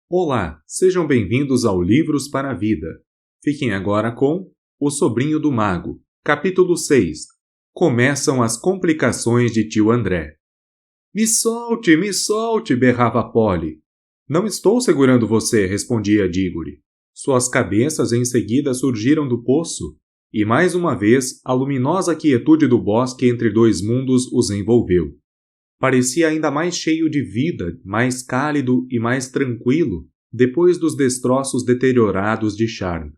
Olá, sejam bem-vindos ao Livros para a Vida. Fiquem agora com O Sobrinho do Mago, capítulo 6. Começam as complicações de tio André. Me solte, berrava Polly. Não estou segurando você, respondia Diggory. Suas cabeças em seguida surgiram do poço, e mais uma vez a luminosa quietude do bosque entre dois mundos os envolveu. Parecia ainda mais cheio de vida, mais cálido e mais tranquilo depois dos destroços deteriorados de Sharn.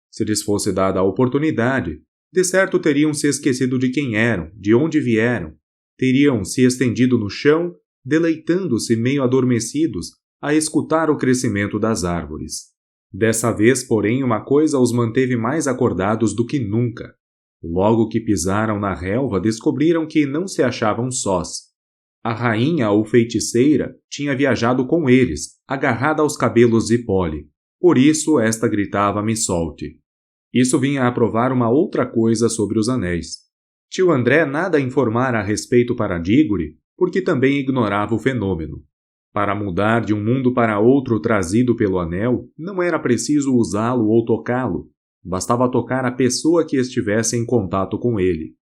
Se lhes fosse dada a oportunidade, de certo teriam se esquecido de quem eram, de onde vieram, teriam se estendido no chão, deleitando-se meio adormecidos a escutar o crescimento das árvores. Dessa vez, porém, uma coisa os manteve mais acordados do que nunca. Logo que pisaram na relva, descobriram que não se achavam sós. A rainha ou feiticeira tinha viajado com eles, agarrada aos cabelos de Polly. Por isso esta gritava me solte. Isso vinha a provar uma outra coisa sobre os anéis. Tio André nada informara a respeito para Diggory, porque também ignorava o fenômeno. Para mudar de um mundo para outro trazido pelo anel, não era preciso usá-lo ou tocá-lo. Bastava tocar a pessoa que estivesse em contato com ele.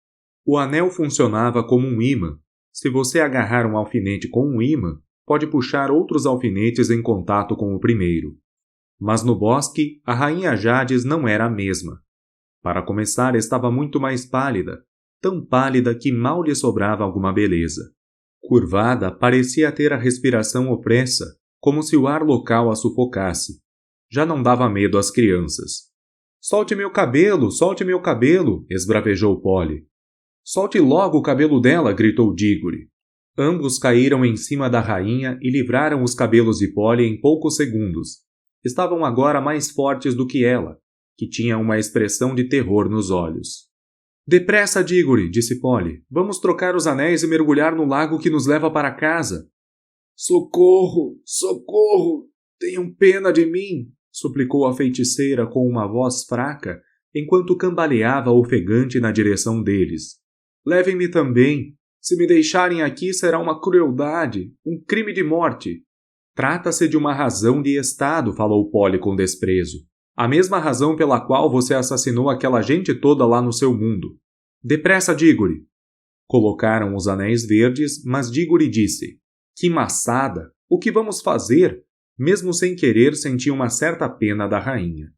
O anel funcionava como um ímã. Se você agarrar um alfinete com um ímã, pode puxar outros alfinetes em contato com o primeiro. Mas no bosque, a rainha Jades não era a mesma. Para começar, estava muito mais pálida, tão pálida que mal lhe sobrava alguma beleza. Curvada, parecia ter a respiração opressa, como se o ar local a sufocasse. Já não dava medo às crianças. Solte meu cabelo, esbravejou Polly. Solte logo o cabelo dela, gritou Diggory. Ambos caíram em cima da rainha e livraram os cabelos de Polly em poucos segundos. Estavam agora mais fortes do que ela, que tinha uma expressão de terror nos olhos. Depressa, Diggory, disse Polly. Vamos trocar os anéis e mergulhar no lago que nos leva para casa. Socorro! Socorro! Tenham pena de mim! Suplicou a feiticeira com uma voz fraca, enquanto cambaleava ofegante na direção deles. Levem-me também. Se me deixarem aqui será uma crueldade, um crime de morte. Trata-se de uma razão de Estado, falou Polly com desprezo. A mesma razão pela qual você assassinou aquela gente toda lá no seu mundo. Depressa, Diggory. Colocaram os anéis verdes, mas Diggory disse. Que maçada! O que vamos fazer? Mesmo sem querer, senti uma certa pena da rainha.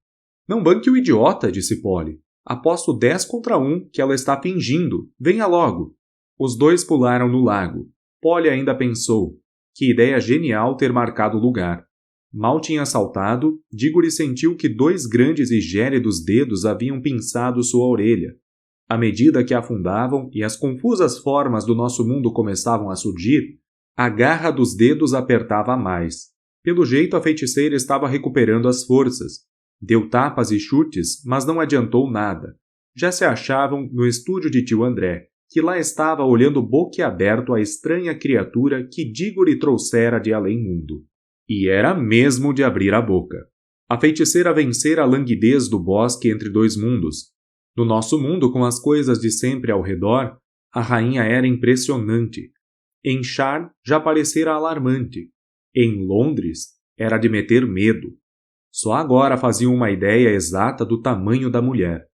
Não banque o idiota, disse Polly. Aposto 10 contra 1 que ela está fingindo. Venha logo. Os dois pularam no lago. Polly ainda pensou. Que ideia genial ter marcado o lugar. Mal tinha saltado, Diggory sentiu que 2 grandes e gélidos dedos haviam pinçado sua orelha. À medida que afundavam e as confusas formas do nosso mundo começavam a surgir, a garra dos dedos apertava mais. Pelo jeito, a feiticeira estava recuperando as forças. Deu tapas e chutes, mas não adiantou nada. Já se achavam no estúdio de tio André, que lá estava olhando boquiaberto a estranha criatura que Diggory trouxera de além-mundo. E era mesmo de abrir a boca. A feiticeira vencera a languidez do bosque entre 2 mundos. No nosso mundo, com as coisas de sempre ao redor, a rainha era impressionante. Em Sharn já parecera alarmante. Em Londres, era de meter medo. Só agora faziam uma ideia exata do tamanho da mulher.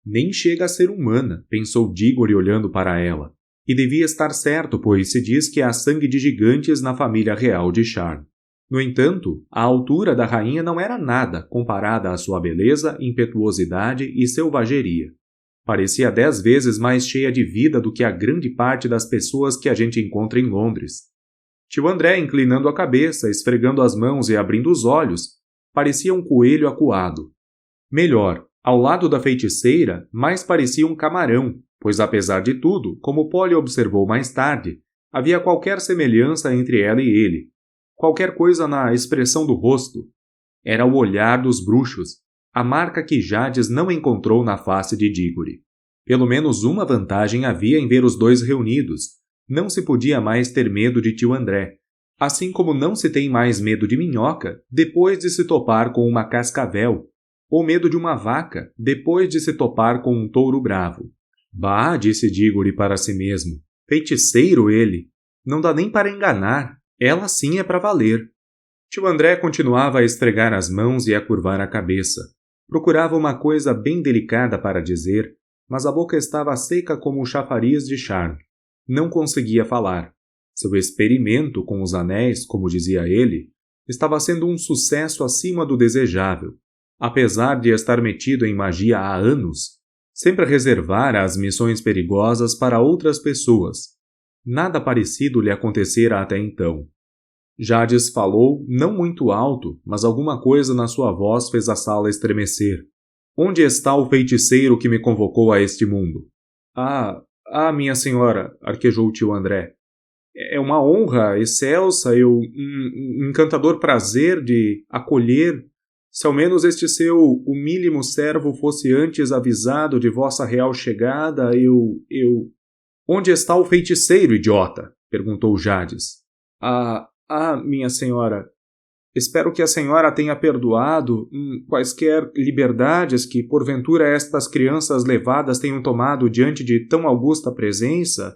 Nem chega a ser humana, pensou Diggory olhando para ela. E devia estar certo, pois se diz que há sangue de gigantes na família real de Sharn. No entanto, a altura da rainha não era nada comparada à sua beleza, impetuosidade e selvageria. Parecia 10 vezes mais cheia de vida do que a grande parte das pessoas que a gente encontra em Londres. Tio André, inclinando a cabeça, esfregando as mãos e abrindo os olhos, parecia um coelho acuado. Melhor, ao lado da feiticeira, mais parecia um camarão, pois apesar de tudo, como Polly observou mais tarde, havia qualquer semelhança entre ela e ele. Qualquer coisa na expressão do rosto. Era o olhar dos bruxos, a marca que Jades não encontrou na face de Diggory. Pelo menos uma vantagem havia em ver os dois reunidos. Não se podia mais ter medo de tio André, assim como não se tem mais medo de minhoca depois de se topar com uma cascavel, ou medo de uma vaca depois de se topar com um touro bravo. Bah, disse Diggory para si mesmo, Feiticeiro ele! Não dá nem para enganar. Ela sim é para valer. Tio André continuava a esfregar as mãos e a curvar a cabeça. Procurava uma coisa bem delicada para dizer, mas a boca estava seca como o chafariz de Charme. Não conseguia falar. Seu experimento com os anéis, como dizia ele, estava sendo um sucesso acima do desejável. Apesar de estar metido em magia há anos, sempre reservara as missões perigosas para outras pessoas. Nada parecido lhe acontecera até então. Jades falou, não muito alto, mas alguma coisa na sua voz fez a sala estremecer. Onde está o feiticeiro que me convocou a este mundo? Minha senhora, arquejou o tio André. É uma honra excelsa, um encantador prazer de acolher. Se ao menos este seu humílimo servo fosse antes avisado de vossa real chegada, Onde está o feiticeiro, idiota? Perguntou Jades. Minha senhora, espero que a senhora tenha perdoado quaisquer liberdades que, porventura, estas crianças levadas tenham tomado diante de tão augusta presença.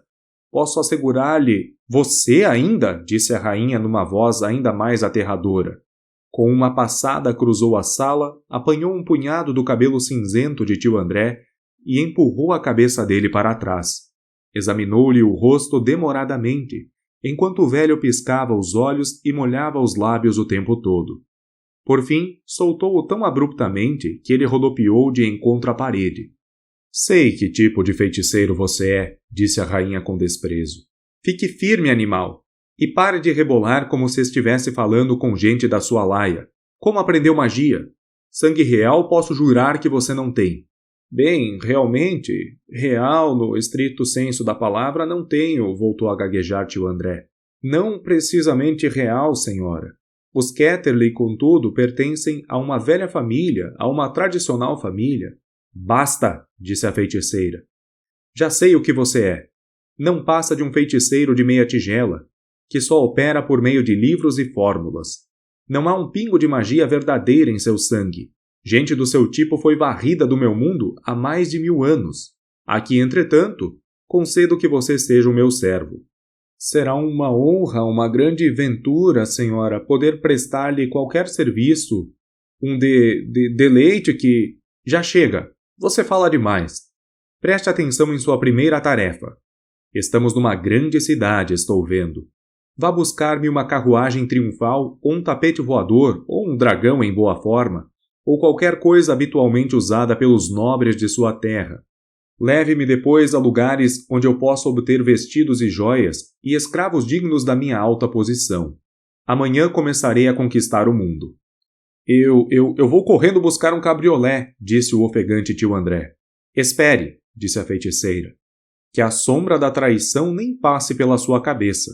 Posso assegurar-lhe... Você ainda? Disse a rainha numa voz ainda mais aterradora. Com uma passada cruzou a sala, apanhou um punhado do cabelo cinzento de tio André e empurrou a cabeça dele para trás. Examinou-lhe o rosto demoradamente, enquanto o velho piscava os olhos e molhava os lábios o tempo todo. Por fim, soltou-o tão abruptamente que ele rodopiou de encontro à parede. Sei que tipo de feiticeiro você é, disse a rainha com desprezo. Fique firme, animal, e pare de rebolar como se estivesse falando com gente da sua laia. Como aprendeu magia? Sangue real posso jurar que você não tem. Bem, realmente, real no estrito senso da palavra não tenho, voltou a gaguejar tio André. Não precisamente real, senhora. Os Ketterley, contudo, pertencem a uma velha família, a uma tradicional família. Basta, disse a feiticeira. Já sei o que você é. Não passa de um feiticeiro de meia tigela, que só opera por meio de livros e fórmulas. Não há um pingo de magia verdadeira em seu sangue. Gente do seu tipo foi varrida do meu mundo há mais de 1000 anos. Aqui, entretanto, concedo que você seja o meu servo. Será uma honra, uma grande ventura, senhora, poder prestar-lhe qualquer serviço. Um deleite que... Já chega, você fala demais. Preste atenção em sua primeira tarefa. Estamos numa grande cidade, estou vendo. Vá buscar-me uma carruagem triunfal, ou um tapete voador, ou um dragão em boa forma, ou qualquer coisa habitualmente usada pelos nobres de sua terra. Leve-me depois a lugares onde eu possa obter vestidos e joias e escravos dignos da minha alta posição. Amanhã começarei a conquistar o mundo. Eu vou correndo buscar um cabriolé, disse o ofegante tio André. Espere, disse a feiticeira. Que a sombra da traição nem passe pela sua cabeça.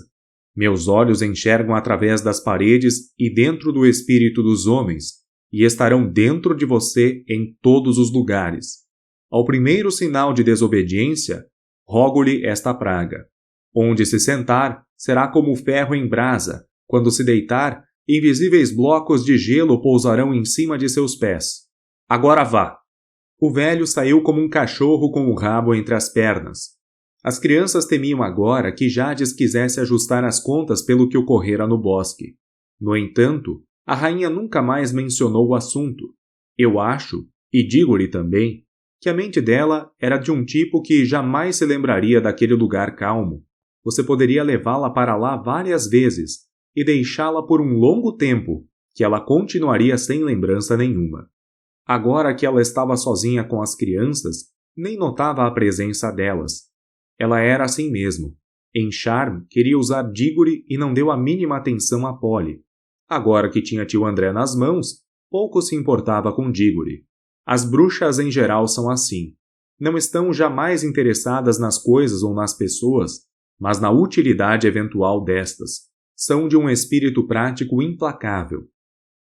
Meus olhos enxergam através das paredes e dentro do espírito dos homens, e estarão dentro de você em todos os lugares. Ao primeiro sinal de desobediência, rogo-lhe esta praga. Onde se sentar, será como ferro em brasa. Quando se deitar, invisíveis blocos de gelo pousarão em cima de seus pés. Agora vá! O velho saiu como um cachorro com o rabo entre as pernas. As crianças temiam agora que Jades quisesse ajustar as contas pelo que ocorrera no bosque. No entanto, a rainha nunca mais mencionou o assunto. Eu acho, e digo-lhe também, que a mente dela era de um tipo que jamais se lembraria daquele lugar calmo. Você poderia levá-la para lá várias vezes e deixá-la por um longo tempo, que ela continuaria sem lembrança nenhuma. Agora que ela estava sozinha com as crianças, nem notava a presença delas. Ela era assim mesmo. Em Charme, queria usar Diggory e não deu a mínima atenção a Polly. Agora que tinha tio André nas mãos, pouco se importava com Diggory. As bruxas em geral são assim. Não estão jamais interessadas nas coisas ou nas pessoas, mas na utilidade eventual destas. São de um espírito prático implacável.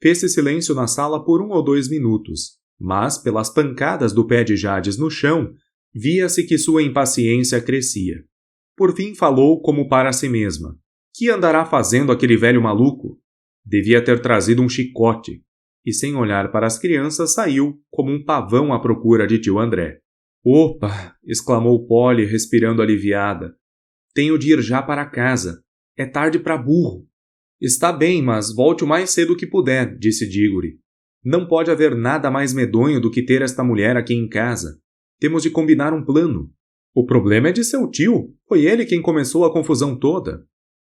Fez-se silêncio na sala por 1 ou 2 minutos, mas, pelas pancadas do pé de Jades no chão, via-se que sua impaciência crescia. Por fim falou como para si mesma. Que andará fazendo aquele velho maluco? Devia ter trazido um chicote. E sem olhar para as crianças saiu, como um pavão à procura de tio André. Opa! Exclamou Polly, respirando aliviada. Tenho de ir já para casa. É tarde para burro. Está bem, mas volte o mais cedo que puder, disse Diggory. Não pode haver nada mais medonho do que ter esta mulher aqui em casa. Temos de combinar um plano. O problema é de seu tio. Foi ele quem começou a confusão toda.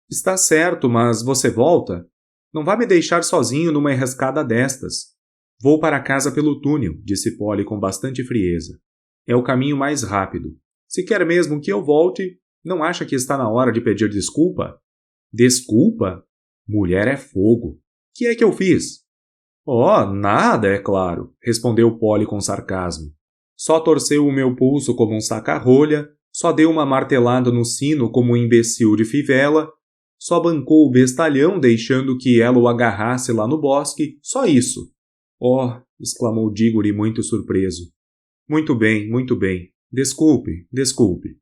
Está certo, mas você volta? Não vai me deixar sozinho numa enrascada destas. Vou para casa pelo túnel, disse Polly com bastante frieza. É o caminho mais rápido. Se quer mesmo que eu volte, não acha que está na hora de pedir desculpa? Desculpa? Mulher é fogo. Que é que eu fiz? Oh, nada, é claro, respondeu Polly com sarcasmo. Só torceu o meu pulso como um saca-rolha, só deu uma martelada no sino como um imbecil de fivela, só bancou o bestalhão deixando que ela o agarrasse lá no bosque, só isso. Oh, exclamou Diggory muito surpreso. Muito bem, muito bem. Desculpe, desculpe.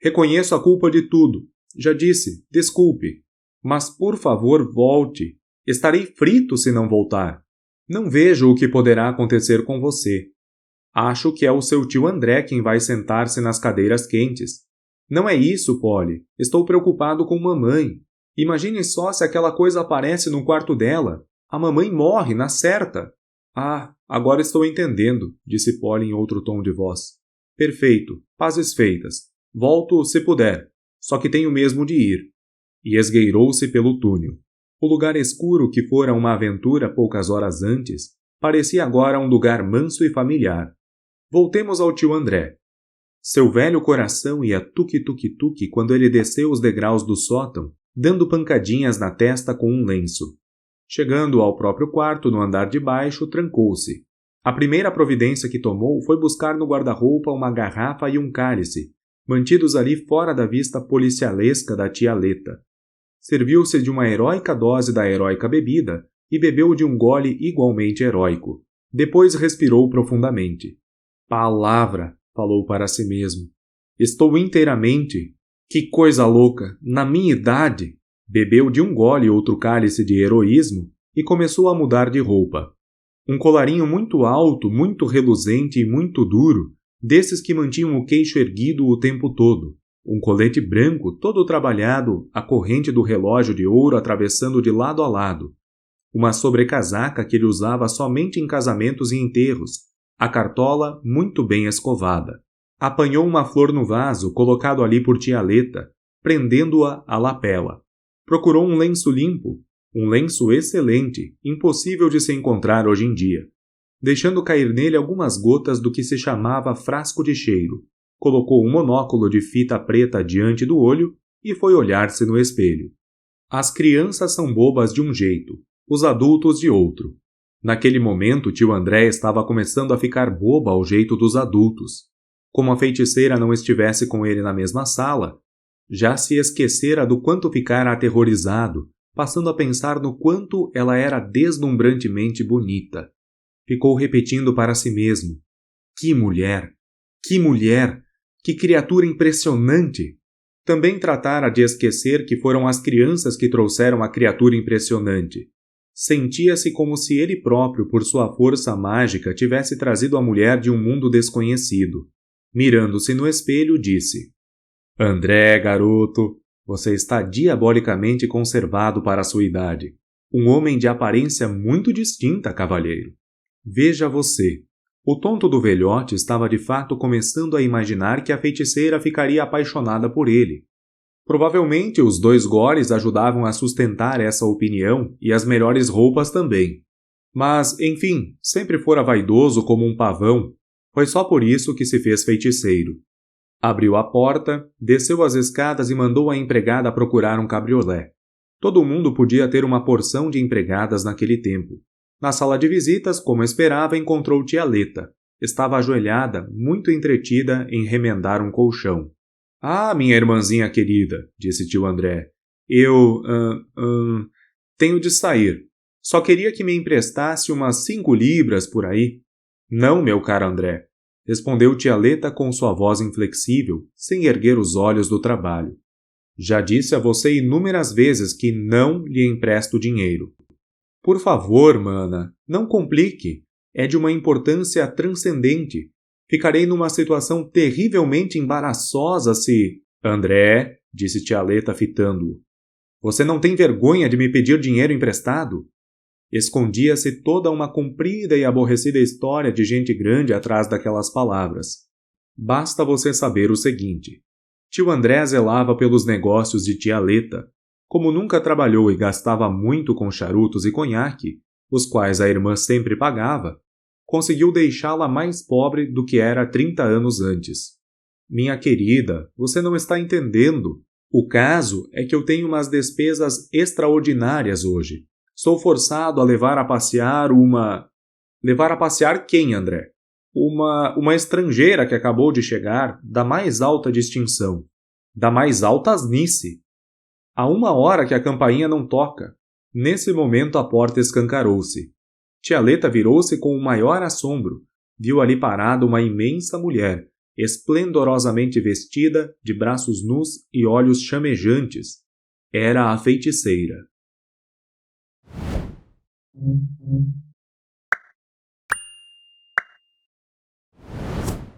Reconheço a culpa de tudo. Já disse, desculpe. Mas, por favor, volte. Estarei frito se não voltar. Não vejo o que poderá acontecer com você. Acho que é o seu tio André quem vai sentar-se nas cadeiras quentes. Não é isso, Polly. Estou preocupado com mamãe. Imagine só se aquela coisa aparece no quarto dela. A mamãe morre, na certa. Ah, agora estou entendendo, disse Polly em outro tom de voz. Perfeito. Pazes feitas. Volto se puder. Só que tenho mesmo de ir. E esgueirou-se pelo túnel. O lugar escuro que fora uma aventura poucas horas antes, parecia agora um lugar manso e familiar. Voltemos ao tio André. Seu velho coração ia tuque-tuque-tuque quando ele desceu os degraus do sótão, dando pancadinhas na testa com um lenço. Chegando ao próprio quarto, no andar de baixo, trancou-se. A primeira providência que tomou foi buscar no guarda-roupa uma garrafa e um cálice, mantidos ali fora da vista policialesca da tia Leta. Serviu-se de uma heróica dose da heróica bebida e bebeu de um gole igualmente heróico. Depois respirou profundamente. Palavra, falou para si mesmo. Estou inteiramente... Que coisa louca! Na minha idade! Bebeu de um gole outro cálice de heroísmo e começou a mudar de roupa. Um colarinho muito alto, muito reluzente e muito duro, desses que mantinham o queixo erguido o tempo todo. Um colete branco, todo trabalhado, a corrente do relógio de ouro atravessando de lado a lado. Uma sobrecasaca que ele usava somente em casamentos e enterros, a cartola muito bem escovada. Apanhou uma flor no vaso, colocado ali por tia Leta, prendendo-a à lapela. Procurou um lenço limpo, um lenço excelente, impossível de se encontrar hoje em dia. Deixando cair nele algumas gotas do que se chamava frasco de cheiro, colocou um monóculo de fita preta diante do olho e foi olhar-se no espelho. As crianças são bobas de um jeito, os adultos de outro. Naquele momento, tio André estava começando a ficar boba ao jeito dos adultos. Como a feiticeira não estivesse com ele na mesma sala, já se esquecera do quanto ficara aterrorizado, passando a pensar no quanto ela era deslumbrantemente bonita. Ficou repetindo para si mesmo: que mulher! Que mulher! Que criatura impressionante! Também tratara de esquecer que foram as crianças que trouxeram a criatura impressionante. Sentia-se como se ele próprio, por sua força mágica, tivesse trazido a mulher de um mundo desconhecido. Mirando-se no espelho, disse: André, garoto, você está diabolicamente conservado para a sua idade. Um homem de aparência muito distinta, cavalheiro. Veja você. O tonto do velhote estava de fato começando a imaginar que a feiticeira ficaria apaixonada por ele. Provavelmente os 2 goles ajudavam a sustentar essa opinião e as melhores roupas também. Mas, enfim, sempre fora vaidoso como um pavão. Foi só por isso que se fez feiticeiro. Abriu a porta, desceu as escadas e mandou a empregada procurar um cabriolé. Todo mundo podia ter uma porção de empregadas naquele tempo. Na sala de visitas, como esperava, encontrou tia Leta. Estava ajoelhada, muito entretida em remendar um colchão. Ah, minha irmãzinha querida, disse tio André. Eu, tenho de sair. Só queria que me emprestasse umas 5 libras por aí. Não, meu caro André, respondeu tia Leta com sua voz inflexível, sem erguer os olhos do trabalho. Já disse a você inúmeras vezes que não lhe empresto dinheiro. Por favor, mana, não complique. É de uma importância transcendente. Ficarei numa situação terrivelmente embaraçosa se... André, disse tia Leta fitando-o. Você não tem vergonha de me pedir dinheiro emprestado? Escondia-se toda uma comprida e aborrecida história de gente grande atrás daquelas palavras. Basta você saber o seguinte. Tio André zelava pelos negócios de tia Leta. Como nunca trabalhou e gastava muito com charutos e conhaque, os quais a irmã sempre pagava, conseguiu deixá-la mais pobre do que era 30 anos antes. Minha querida, você não está entendendo. O caso é que eu tenho umas despesas extraordinárias hoje. Sou forçado a levar a passear uma... Levar a passear quem, André? Uma estrangeira que acabou de chegar, da mais alta distinção. Da mais alta asnice. Há 1 hora que a campainha não toca. Nesse momento a porta escancarou-se. Tia Leta virou-se com o maior assombro. Viu ali parada uma imensa mulher, esplendorosamente vestida, de braços nus e olhos chamejantes. Era a feiticeira.